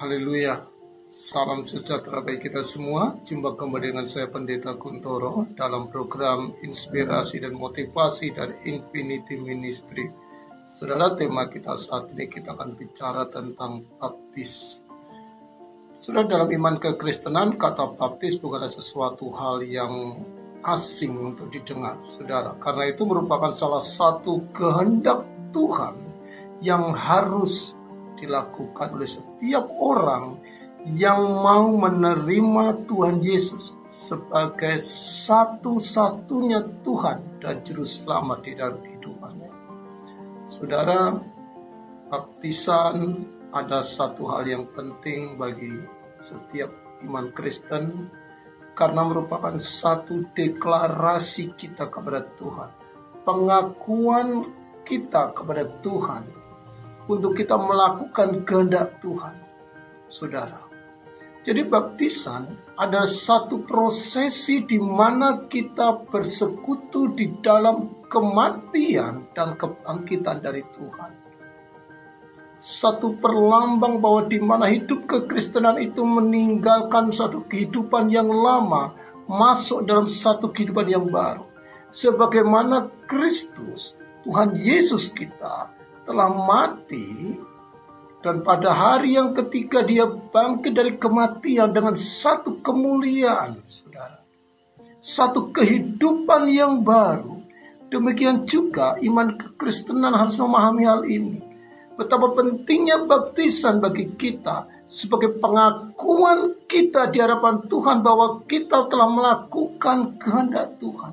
Haleluya. Salam sejahtera bagi kita semua. Jumpa kembali dengan saya Pendeta Kuntoro dalam program Inspirasi dan Motivasi dari Infinity Ministry. Saudara, tema kita saat ini kita akan bicara tentang baptis. Saudara, dalam iman kekristenan, kata baptis bukanlah sesuatu hal yang asing untuk didengar, saudara. Karena itu merupakan salah satu kehendak Tuhan yang harus dilakukan oleh setiap orang yang mau menerima Tuhan Yesus sebagai satu-satunya Tuhan dan Juru Selamat di dalam kehidupannya. Saudara, baptisan ada satu hal yang penting bagi setiap iman Kristen karena merupakan satu deklarasi kita kepada Tuhan, pengakuan kita kepada Tuhan untuk kita melakukan kehendak Tuhan, saudara. Jadi baptisan adalah satu prosesi di mana kita bersekutu di dalam kematian dan kebangkitan dari Tuhan. Satu perlambang bahwa di mana hidup kekristenan itu meninggalkan satu kehidupan yang lama, masuk dalam satu kehidupan yang baru. Sebagaimana Kristus, Tuhan Yesus kita, telah mati, dan pada hari yang ketiga dia bangkit dari kematian dengan satu kemuliaan, saudara. Satu kehidupan yang baru. Demikian juga iman kekristenan harus memahami hal ini. Betapa pentingnya baptisan bagi kita sebagai pengakuan kita di hadapan Tuhan bahwa kita telah melakukan kehendak Tuhan.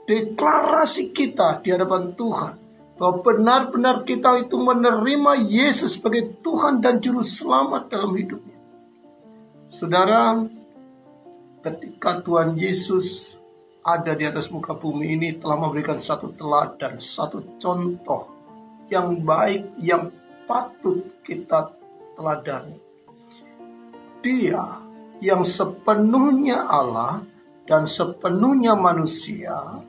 Deklarasi kita di hadapan Tuhan bahwa benar-benar kita itu menerima Yesus sebagai Tuhan dan Juru Selamat dalam hidupnya. Saudara, ketika Tuhan Yesus ada di atas muka bumi ini telah memberikan satu teladan, satu contoh yang baik, yang patut kita teladani. Dia yang sepenuhnya Allah dan sepenuhnya manusia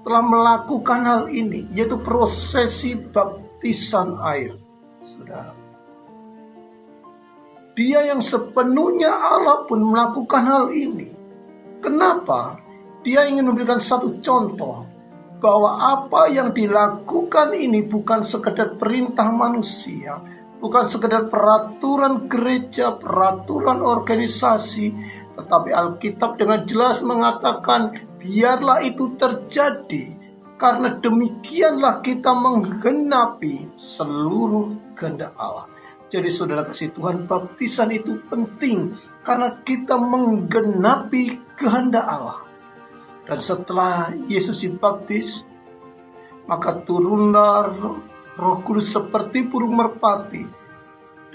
telah melakukan hal ini, yaitu prosesi baptisan air, saudara. Dia yang sepenuhnya Allah pun melakukan hal ini. Kenapa? Dia ingin memberikan satu contoh bahwa apa yang dilakukan ini bukan sekedar perintah manusia, bukan sekedar peraturan gereja, peraturan organisasi, tetapi Alkitab dengan jelas mengatakan biarlah itu terjadi, karena demikianlah kita menggenapi seluruh kehendak Allah. Jadi saudara kasih Tuhan, baptisan itu penting karena kita menggenapi kehendak Allah. Dan setelah Yesus dibaptis, maka turunlah Roh Kudus seperti burung merpati,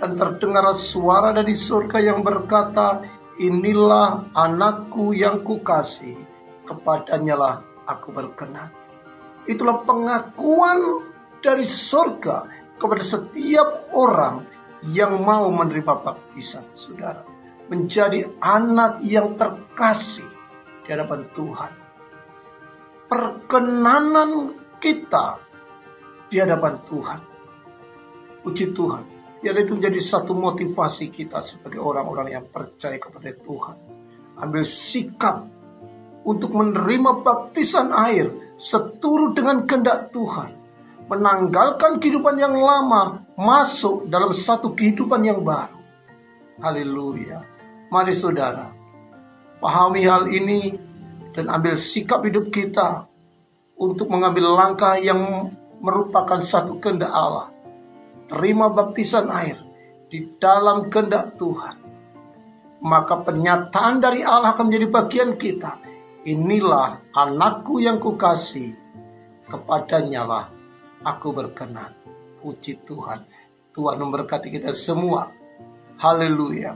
dan terdengar suara dari surga yang berkata, "Inilah anakku yang kukasihi, kepadanya lah aku berkenan." Itulah pengakuan dari surga kepada setiap orang yang mau menerima baptisan, saudara. Menjadi anak yang terkasih di hadapan Tuhan. Perkenanan kita di hadapan Tuhan. Puji Tuhan. Ya, itu menjadi satu motivasi kita sebagai orang-orang yang percaya kepada Tuhan. Ambil sikap untuk menerima baptisan air seturut dengan kehendak Tuhan. Menanggalkan kehidupan yang lama, masuk dalam satu kehidupan yang baru. Haleluya. Mari saudara, pahami hal ini dan ambil sikap hidup kita untuk mengambil langkah yang merupakan satu kehendak Allah. Terima baptisan air di dalam kehendak Tuhan. Maka pernyataan dari Allah akan menjadi bagian kita. Inilah anakku yang kukasihi, kepadanya lah aku berkenan. Puji Tuhan. Tuhan memberkati kita semua. Haleluya.